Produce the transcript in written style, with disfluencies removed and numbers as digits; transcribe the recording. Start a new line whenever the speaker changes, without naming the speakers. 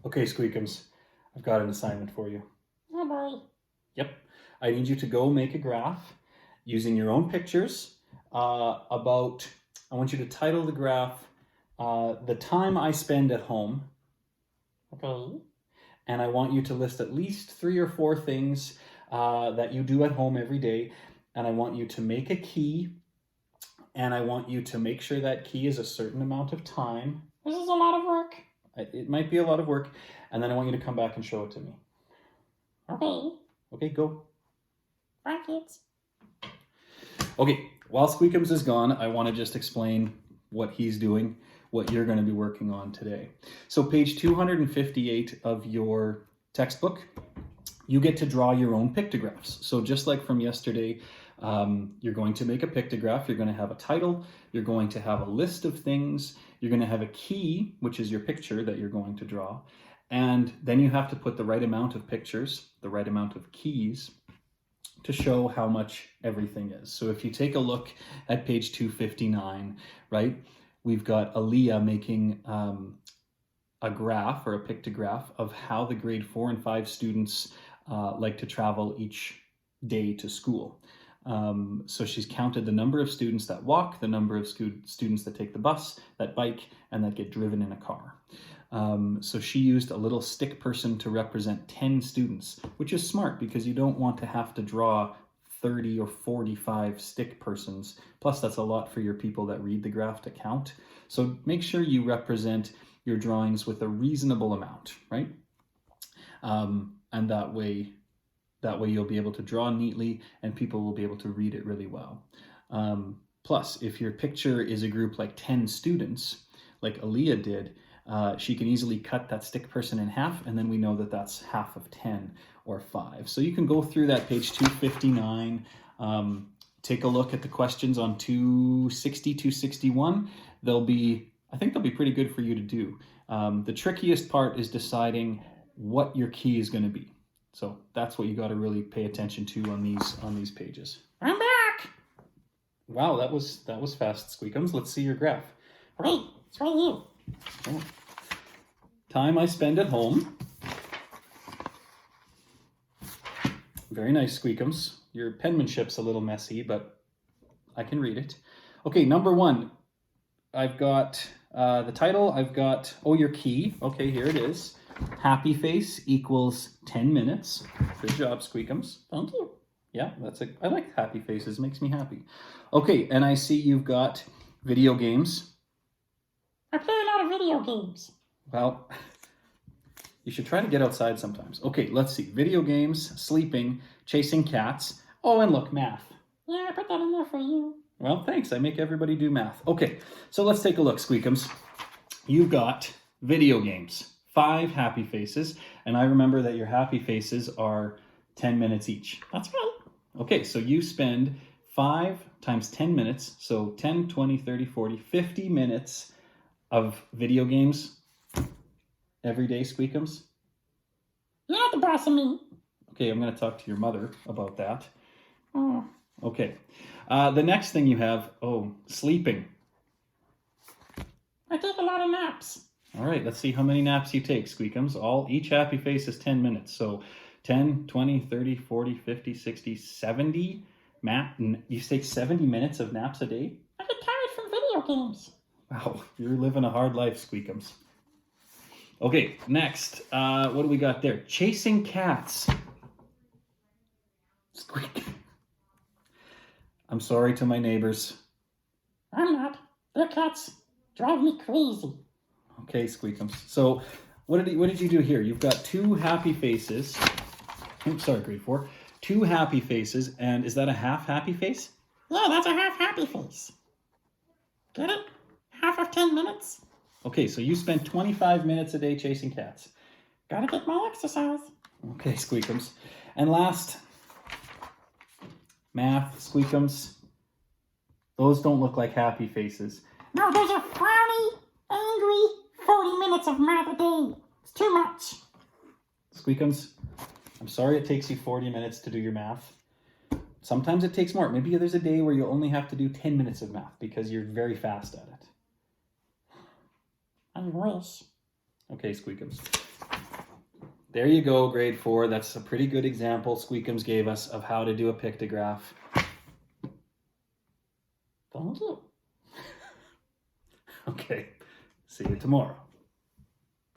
Okay, Squeakums, I've got an assignment for you.
Oh boy.
Yep. I need you to go make a graph using your own pictures I want you to title the graph, The Time I Spend at Home.
Okay.
And I want you to list at least 3 or 4 things that you do at home every day. And I want you to make a key. And I want you to make sure that key is a certain amount of time.
This is a lot of work.
It might be a lot of work. And then I want you to come back and show it to me.
Okay.
Okay, go.
Brackets.
Okay, while Squeakums is gone, I want to just explain what he's doing, what you're going to be working on today. So page 258 of your textbook, you get to draw your own pictographs. So just like from yesterday, you're going to make a pictograph, you're going to have a title, you're going to have a list of things, you're going to have a key, which is your picture that you're going to draw, and then you have to put the right amount of pictures, the right amount of keys, to show how much everything is. So if you take a look at page 259, right, we've got Aaliyah making a graph or a pictograph of how the grade 4 and 5 students like to travel each day to school. So she's counted the number of students that walk, the number of students that take the bus, that bike, and that get driven in a car. So she used a little stick person to represent 10 students, which is smart because you don't want to have to draw 30 or 45 stick persons. Plus, that's a lot for your people that read the graph to count. So make sure you represent your drawings with a reasonable amount, right? And that way you'll be able to draw neatly and people will be able to read it really well. Plus, if your picture is a group like 10 students, like Aaliyah did, she can easily cut that stick person in half, and then we know that that's half of 10 or 5. So you can go through that page 259, take a look at the questions on 260, 261. I think they'll be pretty good for you to do. The trickiest part is deciding what your key is going to be. So that's what you got to really pay attention to on these pages.
I'm back.
Wow, that was fast, Squeakums. Let's see your graph.
Wait, it's right here.
Oh. Time I spend at home. Very nice, Squeakums. Your penmanship's a little messy, but I can read it. Okay, number 1. I've got the title. I've got, your key. Okay, here it is. Happy face equals 10 minutes. Good job, Squeakums.
Thank you.
Yeah, I like happy faces. It makes me happy. Okay, and I see you've got video games.
I play a lot of video games.
Well, you should try to get outside sometimes. Okay, let's see. Video games, sleeping, chasing cats. Oh, and look, math.
Yeah, I put that in there for you.
Well, thanks. I make everybody do math. Okay, so let's take a look, Squeakums. You've got video games, 5 happy faces, and I remember that your happy faces are 10 minutes each.
That's right.
Okay, so you spend 5 times 10 minutes, so 10, 20, 30, 40, 50 minutes of video games every day, Squeakums?
You're not the boss of me.
Okay, I'm going to talk to your mother about that.
Oh.
Okay. The next thing you have, sleeping.
I take a lot of naps.
All right, let's see how many naps you take, Squeakums. Each happy face is 10 minutes. So 10, 20, 30, 40, 50, 60, 70. You take 70 minutes of naps a day?
I get tired from video games.
Wow, you're living a hard life, Squeakums. Okay, next. What do we got there? Chasing cats. Squeak. I'm sorry to my neighbors.
I'm not. Their cats drive me crazy.
Okay, Squeakums. So what did you do here? You've got 2 happy faces. Oops, sorry, grade 4. 2 happy faces, and is that a half happy face?
Yeah, that's a half happy face. Get it? Half of 10 minutes.
Okay, so you spend 25 minutes a day chasing cats.
Gotta get my exercise.
Okay, Squeakums. And last, math, Squeakums. Those don't look like happy faces.
No, those are frowny, angry 40 minutes of math a day. It's too much.
Squeakums, I'm sorry it takes you 40 minutes to do your math. Sometimes it takes more. Maybe there's a day where you only have to do 10 minutes of math because you're very fast at it.
I wish.
Okay, Squeakums. There you go, grade 4. That's a pretty good example Squeakums gave us of how to do a pictograph. Thumbs up. Okay, see you tomorrow.